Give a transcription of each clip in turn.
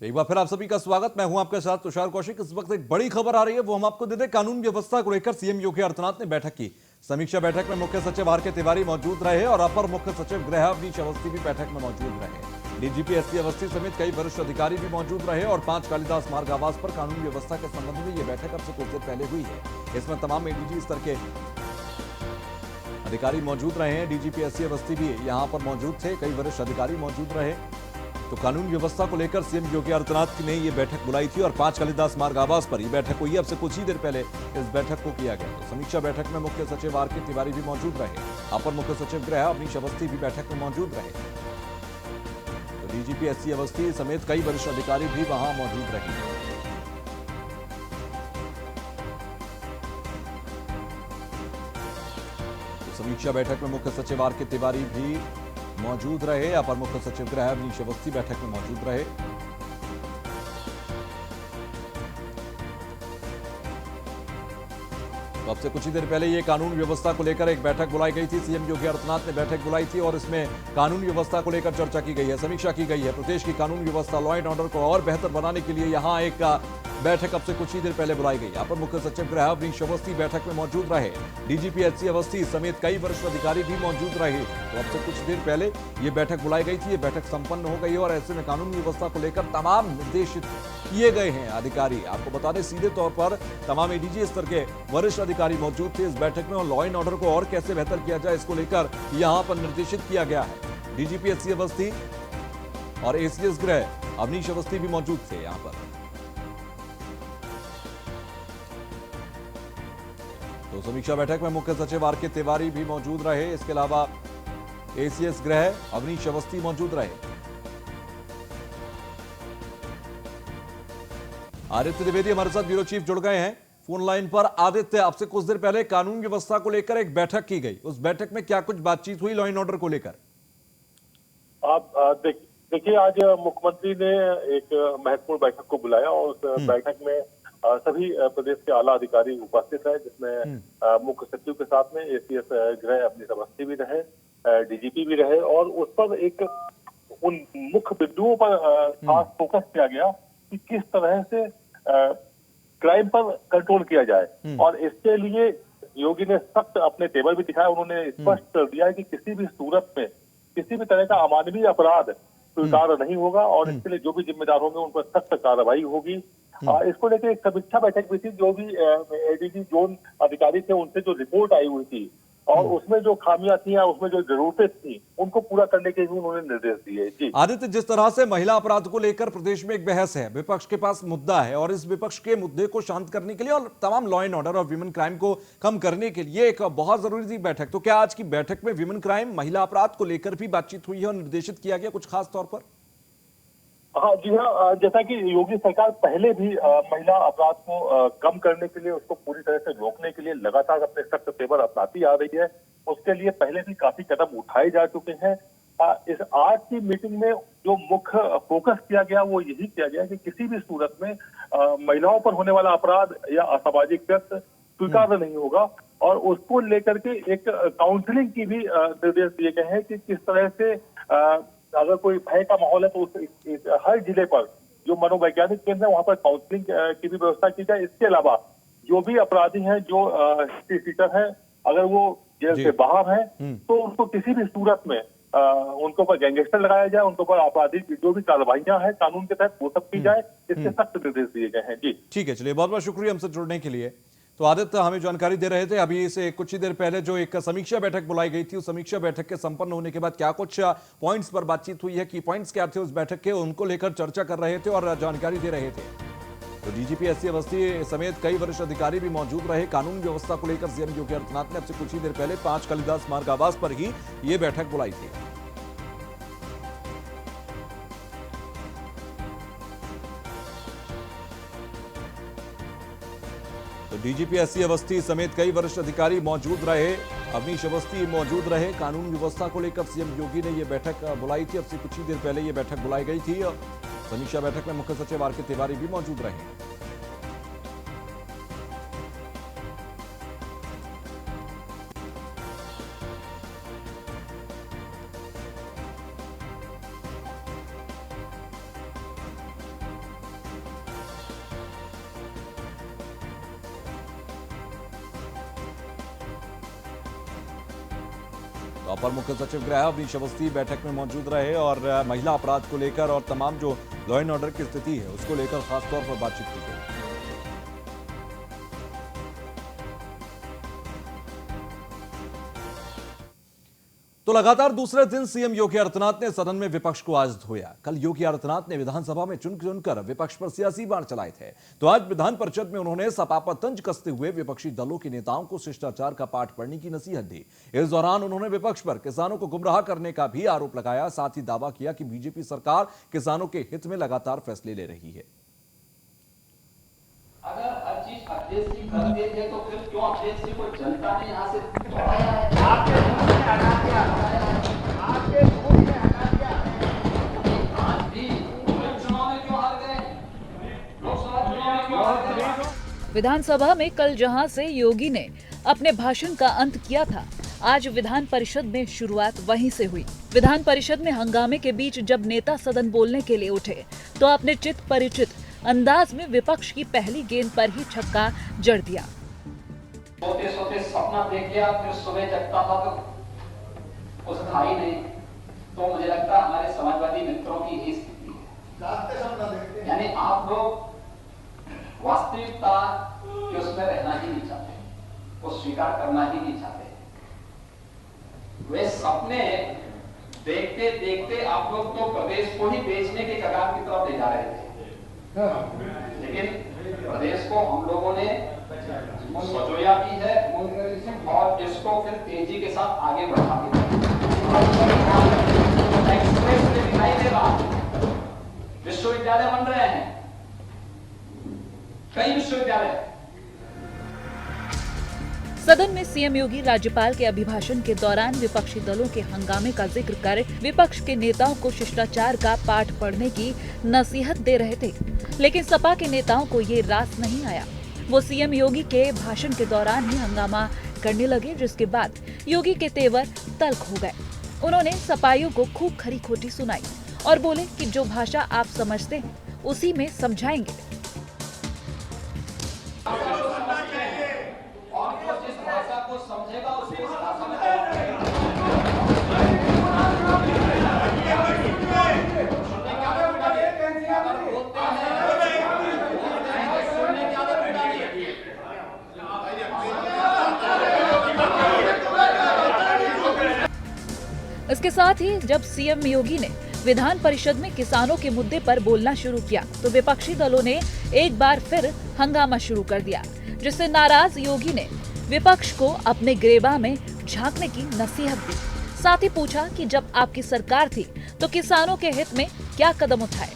तो एक बार फिर आप सभी का स्वागत। मैं हूं आपके साथ तुषार कौशिक। इस वक्त एक बड़ी खबर आ रही है, वो हम आपको दे दें। कानून व्यवस्था को लेकर सीएम योगी आदित्यनाथ ने बैठक की। समीक्षा बैठक में मुख्य सचिव आर के तिवारी मौजूद रहे और अपर मुख्य सचिव गृह अवनीश अवस्थी भी बैठक में मौजूद रहे। डीजीपी एससी अवस्थी समेत कई वरिष्ठ अधिकारी भी मौजूद रहे और 5 कालिदास मार्ग आवास पर कानून व्यवस्था के संबंध में यह बैठक अब से कुछ देर पहले हुई है। इसमें तमाम एडीजी स्तर के अधिकारी मौजूद रहे हैं। डीजीपी एससी अवस्थी भी यहां पर मौजूद थे, कई वरिष्ठ अधिकारी मौजूद रहे। तो कानून व्यवस्था को लेकर सीएम योगी आदित्यनाथ ने यह बैठक बुलाई थी और 5 कालिदास मार्ग आवास पर यह बैठक हुई। अब से कुछ ही देर पहले इस बैठक को किया गया। तो समीक्षा बैठक में मुख्य सचिव आर के तिवारी भी मौजूद रहे, अपर मुख्य सचिव गृह अवनीश अवस्थी भी बैठक में मौजूद रहे। तो डीजीपी एससी अवस्थी समेत कई वरिष्ठ अधिकारी भी वहां मौजूद रहे। समीक्षा बैठक में मुख्य सचिव आर के तिवारी भी मौजूद रहे, अपर मुख्य सचिव गृह अवनीश अवस्थी बैठक में मौजूद रहे। तो अब से कुछ ही देर पहले ये कानून व्यवस्था को लेकर एक बैठक बुलाई गई थी। सीएम योगी आदित्यनाथ ने बैठक बुलाई थी और इसमें कानून व्यवस्था को लेकर चर्चा की गई है, समीक्षा की गई है। प्रदेश की कानून व्यवस्था, लॉ एंड ऑर्डर को और बेहतर बनाने के लिए यहां एक बैठक अब से कुछ ही देर पहले बुलाई गई। अपर मुख्य सचिव गृह अवनीश अवस्थी बैठक में मौजूद रहे। डीजीपी एससी अवस्थी समेत कई वरिष्ठ अधिकारी भी मौजूद रहे। तो अब से कुछ देर पहले ये बैठक बुलाई गई थी, ये बैठक संपन्न हो गई और ऐसे में कानून व्यवस्था को लेकर तमाम निर्देशित किए गए हैं अधिकारी। आपको बता दें, सीधे तौर पर तमाम एडीजी स्तर के वरिष्ठ अधिकारी मौजूद थे इस बैठक में और लॉ एंड ऑर्डर को और कैसे बेहतर किया जाए इसको लेकर यहां पर निर्देशित किया गया है। डीजीपी एससी अवस्थी और एसीएस गृह अवनीश अवस्थी भी मौजूद थे यहां पर। तो समीक्षा बैठक में मुख्य सचिव आर के तिवारी भी मौजूद रहे, इसके अलावा एसीएस गृह अवनीश अवस्थी मौजूद रहे। आदित्य द्विवेदी हमारे साथ ब्यूरो चीफ जुड़ गए हैं फोन लाइन पर। आदित्य, आपसे कुछ देर पहले कानून व्यवस्था को लेकर एक बैठक की गई, उस बैठक में क्या कुछ बातचीत हुई लॉ एंड ऑर्डर को लेकर? आप देखिए, आज मुख्यमंत्री ने एक महत्वपूर्ण बैठक को बुलाया और उस बैठक में सभी प्रदेश के आला अधिकारी उपस्थित है, जिसमें मुख्य सचिव के साथ में एसीएस गृह अवनीश अवस्थी भी रहे, डीजीपी भी रहे और उस पर एक उन मुख्य बिंदुओं पर खास फोकस किया गया कि किस तरह से क्राइम पर कंट्रोल किया जाए। और इसके लिए योगी ने सख्त अपने टेबल भी दिखाया। उन्होंने स्पष्ट कर दिया है कि किसी भी सूरत में किसी भी तरह का अमानवीय अपराध स्वीकार नहीं होगा और इसके लिए जो भी जिम्मेदार होंगे उन पर सख्त कार्रवाई होगी। इसको लेकर एक समीक्षा बैठक भी थी, जो भी एडीजी जोन अधिकारी थे उनसे जो रिपोर्ट आई हुई थी और उसमें जो खामियां थी या उसमें जो जरूरतें थी उनको पूरा करने के भी उन्होंने निर्देश दिए। जी आदित्य, जिस तरह से महिला अपराध को लेकर प्रदेश में एक बहस है, विपक्ष के पास मुद्दा है और इस विपक्ष के मुद्दे को शांत करने के लिए और तमाम लॉ एंड ऑर्डर और विमेन क्राइम को कम करने के लिए एक बहुत जरूरी थी बैठक। तो क्या आज की बैठक में विमेन क्राइम, महिला अपराध को लेकर भी बातचीत हुई है और निर्देशित किया गया कुछ खास तौर पर? हाँ जी हाँ, जैसा कि योगी सरकार पहले भी महिला अपराध को कम करने के लिए, उसको पूरी तरह से रोकने के लिए लगातार अपने सख्त तेवर अपनाती आ रही है। उसके लिए पहले भी काफी कदम उठाए जा चुके हैं। इस आज की मीटिंग में जो मुख्य फोकस किया गया वो यही किया गया कि किसी भी सूरत में महिलाओं पर होने वाला अपराध या असामाजिक कृत्य स्वीकार नहीं होगा और उसको लेकर के एक काउंसलिंग की भी निर्देश दिए गए हैं कि किस तरह से अगर कोई भय का माहौल है तो हर जिले पर जो मनोवैज्ञानिक केंद्र है वहां पर काउंसलिंग की भी व्यवस्था की जाए। इसके अलावा जो भी अपराधी हैं, जो सीटर हैं, अगर वो जेल से बाहर हैं तो उनको किसी भी सूरत में उनके ऊपर गैंगस्टर लगाया जाए, उनके ऊपर आपराधिक जो भी कार्रवाइयां हैं कानून के तहत वो सब की जाए। इसके सख्त निर्देश दिए गए हैं। जी ठीक है, चलिए, बहुत बहुत शुक्रिया हमसे जुड़ने के लिए। तो आदित्य हमें जानकारी दे रहे थे। अभी से कुछ ही देर पहले जो एक समीक्षा बैठक बुलाई गई थी, उस समीक्षा बैठक के संपन्न होने के बाद क्या कुछ पॉइंट्स पर बातचीत हुई है, की पॉइंट्स क्या थे उस बैठक के, उनको लेकर चर्चा कर रहे थे और जानकारी दे रहे थे। तो डीजीपी एससी अवस्थी समेत कई वरिष्ठ अधिकारी भी मौजूद रहे। कानून व्यवस्था को लेकर सीएम योगी आदित्यनाथ ने अब से कुछ ही देर पहले 5 कालिदास मार्ग आवास पर ही ये बैठक बुलाई थी। तो डीजीपी एससी अवस्थी समेत कई वरिष्ठ अधिकारी मौजूद रहे, अवनीश अवस्थी मौजूद रहे। कानून व्यवस्था को लेकर सीएम योगी ने यह बैठक बुलाई थी, अब से कुछ ही देर पहले यह बैठक बुलाई गई थी। समीक्षा बैठक में मुख्य सचिव आर के तिवारी भी मौजूद रहे। तो अपर मुख्य सचिव गृह अवनीश अवस्थी बैठक में मौजूद रहे और महिला अपराध को लेकर और तमाम जो लॉ एंड ऑर्डर की स्थिति है उसको लेकर खासतौर पर बातचीत की गई। तो लगातार दूसरे दिन सीएम योगी आदित्यनाथ ने सदन में विपक्ष को आज धोया। कल योगी आदित्यनाथ ने विधानसभा में चुन चुनकर विपक्ष पर सियासी बाण चलाए थे, तो आज विधान परिषद में उन्होंने सपा पर तंज कसते हुए विपक्षी दलों के नेताओं को शिष्टाचार का पाठ पढ़ने की नसीहत दी। इस दौरान उन्होंने विपक्ष पर किसानों को गुमराह करने का भी आरोप लगाया। साथ ही दावा किया कि बीजेपी सरकार किसानों के हित में लगातार फैसले ले रही है। अगर हर चीज अखिलेश जी करते थे तो फिर क्यों अखिलेश जी को जनता ने यहाँ से दौड़ाया है? आपके मुंह में हटा दिया, आपके मुंह में हटा दिया। आज भी चुनाव में क्यों हार गए? लोकसभा चुनाव में क्यों हार गए? विधानसभा में कल जहां से योगी ने अपने भाषण का अंत किया था, आज विधान परिषद में शुरुआत वहीं से हुई। विधान परिषद में हंगामे के बीच जब नेता सदन बोलने के लिए उठे तो अपने चित परिचित अंदाज में विपक्ष की पहली गेंद पर ही छक्का जड़ दिया। सोते सोते सपना देख लिया, फिर सुबह जगता था तो कुछ था ही नहीं। तो मुझे लगता है हमारे समाजवादी मित्रों की ही स्थिति है, यानी आप लोग वास्तविकता के उसमें रहना ही नहीं चाहते, वो स्वीकार करना ही नहीं चाहते। वे सपने देखते देखते आप लोग तो प्रदेश को ही बेचने के कगार की तरफ ले जा रहे थे, लेकिन प्रदेश को हम लोगों ने सजोया भी है और इसको फिर तेजी के साथ आगे बढ़ा भी है। एक्सप्रेस वे दिखाई देगा, विश्वविद्यालय बन रहे हैं, कई विश्वविद्यालय। सदन में सीएम योगी राज्यपाल के अभिभाषण के दौरान विपक्षी दलों के हंगामे का जिक्र कर विपक्ष के नेताओं को शिष्टाचार का पाठ पढ़ने की नसीहत दे रहे थे, लेकिन सपा के नेताओं को ये रास नहीं आया। वो सीएम योगी के भाषण के दौरान ही हंगामा करने लगे, जिसके बाद योगी के तेवर तल्ख हो गए। उन्होंने सपाइयों को खूब खरी खोटी सुनाई और बोले कि जो भाषा आप समझते हैं उसी में समझाएंगे। समझेगा उसको इसके साथ ही जब सीएम योगी ने विधान परिषद में किसानों के मुद्दे पर बोलना शुरू किया तो विपक्षी दलों ने एक बार फिर हंगामा शुरू कर दिया, जिससे नाराज योगी ने विपक्ष को अपने ग्रेबा में झांकने की नसीहत दी। साथ ही पूछा कि जब आपकी सरकार थी तो किसानों के हित में क्या कदम उठाए।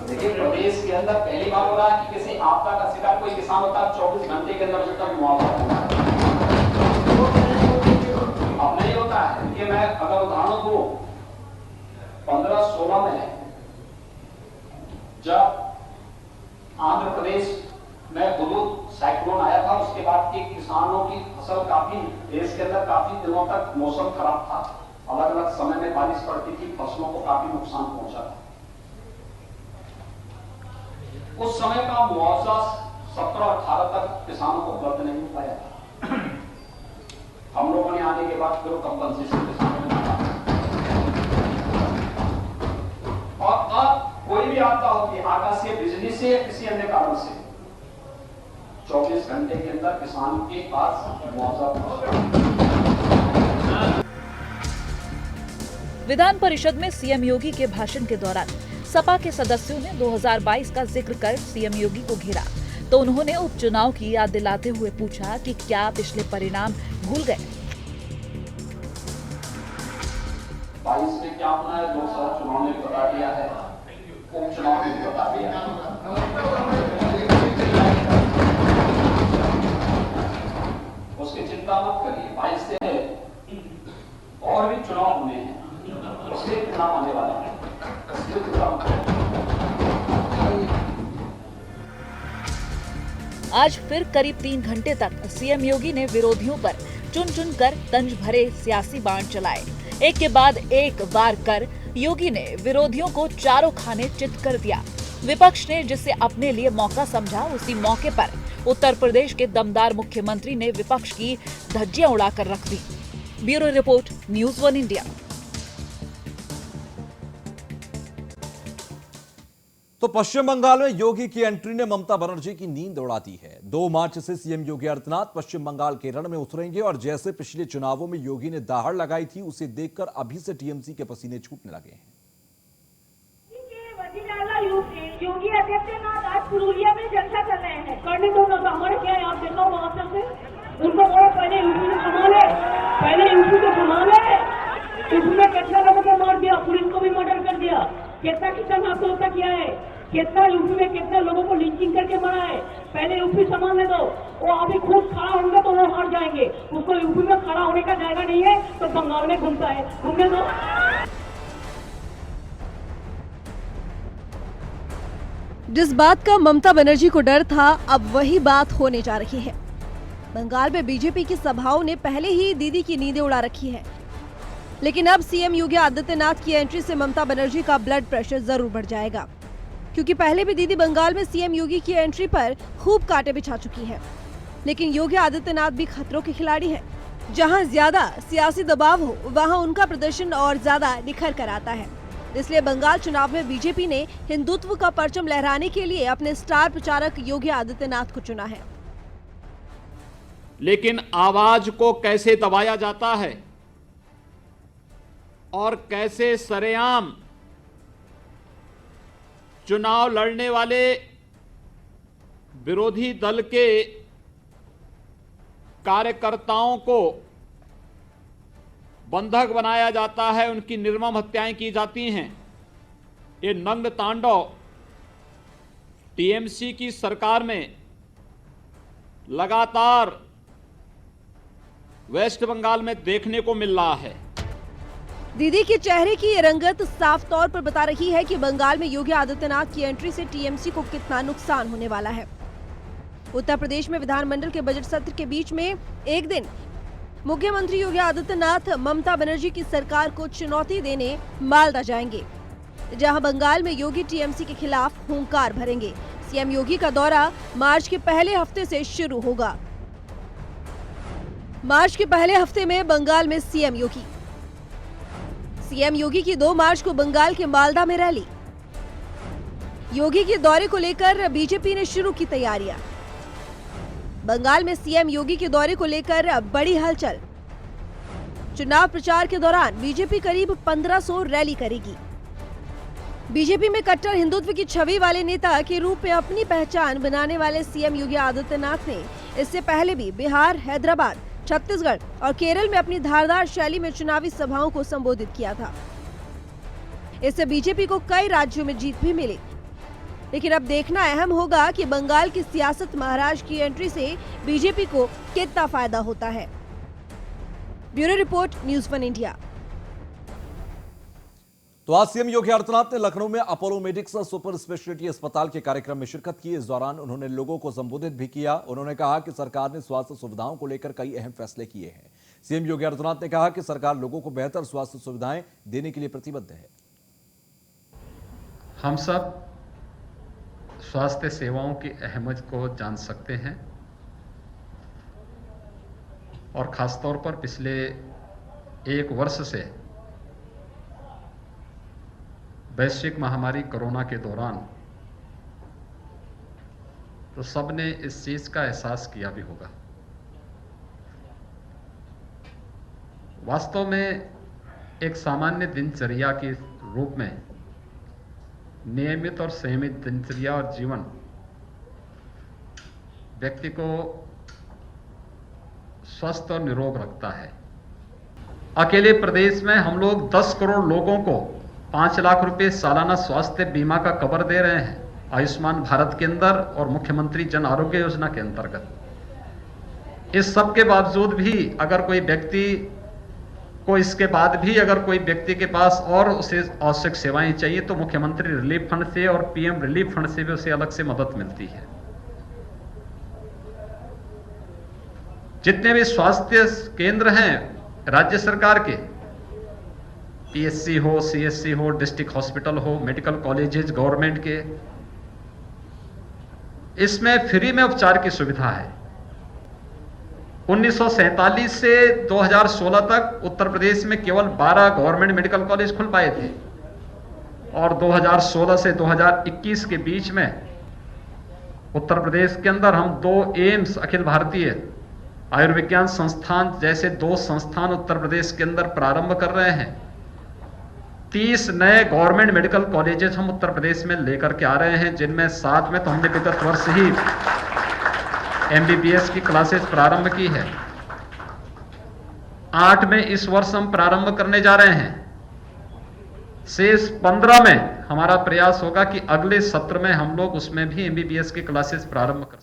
देखिए, प्रदेश के अंदर पहली बार हो रहा है कि किसी आपदा का शिकार कोई किसान होता है 24 घंटे के अंदर उसका मुआवजा होता है। अब नहीं होता है कि मैं अगर उदाहरण दूं 15-16 में जब आंध्र प्रदेश में हुदूद साइक्लोन आया था, उसके बाद की किसानों की फसल काफी देश के अंदर काफी दिनों तक मौसम खराब था, अलग अलग समय में बारिश पड़ती थी, फसलों को काफी नुकसान पहुंचा था। उस समय का मुआवजा 17-18 तक किसानों को उपलब्ध नहीं हो पाया था। हम लोगों ने आने के बाद फिर कंपनसेशन किसानों ने मांगा और अब कोई भी आपदा होती है, आकाशीय बिजली से या किसी अन्य कारण से 24 घंटे के अंदर किसान के पास मुआवजा। विधान परिषद में सीएम योगी के भाषण के दौरान सपा के सदस्यों ने 2022 का जिक्र कर सीएम योगी को घेरा, तो उन्होंने उपचुनाव की याद दिलाते हुए पूछा कि क्या पिछले परिणाम भूल गए। 22 में क्या होना है, लोकसभा चुनाव में बता दिया है, उपचुनाव में बता दिया है। उसकी चिंता मत करिए, 22 से और भी चुनाव होने हैं, उसके चुनाव आने वाला है। आज फिर करीब 3 घंटे तक सीएम योगी ने विरोधियों पर चुन चुन कर तंज भरे सियासी बाण चलाए। एक के बाद एक वार कर योगी ने विरोधियों को चारों खाने चित कर दिया। विपक्ष ने जिसे अपने लिए मौका समझा, उसी मौके पर उत्तर प्रदेश के दमदार मुख्यमंत्री ने विपक्ष की धज्जियां उड़ाकर रख दी। Bureau report, news 1 India. तो पश्चिम बंगाल में योगी की एंट्री ने ममता बनर्जी की नींद उड़ा दी है। 2 मार्च से सीएम योगी आदित्यनाथ पश्चिम बंगाल के रण में उतरेंगे और जैसे पिछले चुनावों में योगी ने दहाड़ लगाई थी, उसे देखकर अभी से टीएमसी के पसीने छूटने लगे हैं। योगी आदित्यनाथ आज पुरुलिया में चर्चा कर रहे हैं। करने दो ना, तो हमारे क्या है, आप देखो वहां से उनको बोलो पहले यूपी को संभाले, पहले यूपी को संभाले। यूपी में कितना लोगों को मार दिया, पुलिस को भी मर्डर कर दिया, कितना आत्महत्या किया है, कितना यूपी में कितने लोगों को लिंचिंग करके मारा है। पहले यूपी संभालने दो। वो अभी खुद खड़ा होंगे तो वो हार जाएंगे। उसको यूपी में खड़ा होने का जायगा नहीं है तो बंगाल में घूमता है, घूमने दो। जिस बात का ममता बनर्जी को डर था, अब वही बात होने जा रही है। बंगाल में बीजेपी की सभाओं ने पहले ही दीदी की नींदें उड़ा रखी है, लेकिन अब सीएम योगी आदित्यनाथ की एंट्री से ममता बनर्जी का ब्लड प्रेशर जरूर बढ़ जाएगा, क्योंकि पहले भी दीदी बंगाल में सीएम योगी की एंट्री पर खूब कांटे बिछा चुकी है। लेकिन योगी आदित्यनाथ भी खतरों के खिलाड़ी हैं। जहां ज्यादा सियासी दबाव हो, वहां उनका प्रदर्शन और ज्यादा निखर कर आता है। इसलिए बंगाल चुनाव में बीजेपी ने हिंदुत्व का परचम लहराने के लिए अपने स्टार प्रचारक योगी आदित्यनाथ को चुना है। लेकिन आवाज को कैसे दबाया जाता है और कैसे सरेआम चुनाव लड़ने वाले विरोधी दल के कार्यकर्ताओं को बंधक बनाया जाता है, उनकी निर्मम हत्याएं की जाती हैं, ये नग्न तांडव टीएमसी की सरकार में लगातार वेस्ट बंगाल में देखने को मिल रहा है। दीदी के चेहरे की ये रंगत साफ तौर पर बता रही है कि बंगाल में योगी आदित्यनाथ की एंट्री से टीएमसी को कितना नुकसान होने वाला है। उत्तर प्रदेश में विधानमंडल के बजट सत्र के बीच में एक दिन मुख्यमंत्री योगी आदित्यनाथ ममता बनर्जी की सरकार को चुनौती देने मालदा जाएंगे, जहां बंगाल में योगी टीएमसी के खिलाफ हुंकार भरेंगे। सीएम योगी का दौरा मार्च के पहले हफ्ते से शुरू होगा। मार्च के पहले हफ्ते में बंगाल में सीएम योगी की 2 मार्च को बंगाल के मालदा में रैली। योगी के दौरे को लेकर बीजेपी ने शुरू की तैयारियां। बंगाल में सीएम योगी के दौरे को लेकर बड़ी हलचल। चुनाव प्रचार के दौरान बीजेपी करीब 1500 रैली करेगी। बीजेपी में कट्टर हिंदुत्व की छवि वाले नेता के रूप में अपनी पहचान बनाने वाले सीएम योगी आदित्यनाथ ने इससे पहले भी बिहार, हैदराबाद, छत्तीसगढ़ और केरल में अपनी धारदार शैली में चुनावी सभाओं को संबोधित किया था। इससे बीजेपी को कई राज्यों में जीत भी मिली। लेकिन अब देखना अहम होगा कि बंगाल की सियासत महाराज की एंट्री से बीजेपी को कितना फायदा होता है। Bureau report, news 1 India. तो आज सीएम योगी आदित्यनाथ ने लखनऊ में अपोलो मेडिक्स सुपर स्पेशलिटी अस्पताल के कार्यक्रम में शिरकत की। इस दौरान उन्होंने लोगों को संबोधित भी किया। उन्होंने कहा कि सरकार ने स्वास्थ्य सुविधाओं को लेकर कई अहम फैसले किए हैं। सीएम योगी आदित्यनाथ ने कहा कि सरकार लोगों को बेहतर स्वास्थ्य सुविधाएं देने के लिए प्रतिबद्ध है। हम सब स्वास्थ्य सेवाओं की अहमियत को जान सकते हैं और खासतौर पर पिछले 1 वर्ष से वैश्विक महामारी कोरोना के दौरान तो सबने इस चीज का एहसास किया भी होगा। वास्तव में एक सामान्य दिनचर्या के रूप में नियमित और संयमित दिनचर्या और जीवन व्यक्ति को स्वस्थ और निरोग रखता है। अकेले प्रदेश में हम लोग 10 करोड़ लोगों को 5 लाख रुपए सालाना स्वास्थ्य बीमा का कवर दे रहे हैं, आयुष्मान भारत के अंदर और मुख्यमंत्री जन आरोग्य योजना के अंतर्गत। इस सब के बावजूद भी अगर कोई व्यक्ति को इसके बाद भी अगर कोई व्यक्ति के पास और उसे आवश्यक सेवाएं चाहिए तो मुख्यमंत्री रिलीफ फंड से और पीएम रिलीफ फंड से भी उसे अलग से मदद मिलती है। जितने भी स्वास्थ्य केंद्र हैं राज्य सरकार के, पीएचसी हो, सीएचसी हो, डिस्ट्रिक्ट हॉस्पिटल हो, मेडिकल कॉलेजेस गवर्नमेंट के, इसमें फ्री में उपचार की सुविधा है 1947 से 2016 तक उत्तर प्रदेश में केवल 12 गवर्नमेंट मेडिकल कॉलेज खुल पाए थे और 2016 से 2021 के बीच में उत्तर प्रदेश के अंदर हम 2 एम्स अखिल भारतीय आयुर्विज्ञान संस्थान जैसे 2 संस्थान उत्तर प्रदेश के अंदर प्रारंभ कर रहे हैं। 30 नए गवर्नमेंट मेडिकल कॉलेजेस हम उत्तर प्रदेश में लेकर के आ रहे हैं, जिनमें 7 में तो हमने विगत वर्ष ही MBBS की क्लासेस प्रारंभ की है। 8 में इस वर्ष हम प्रारंभ करने जा रहे हैं। शेष 15 में हमारा प्रयास होगा कि अगले सत्र में हम लोग उसमें भी MBBS की क्लासेस प्रारंभ कर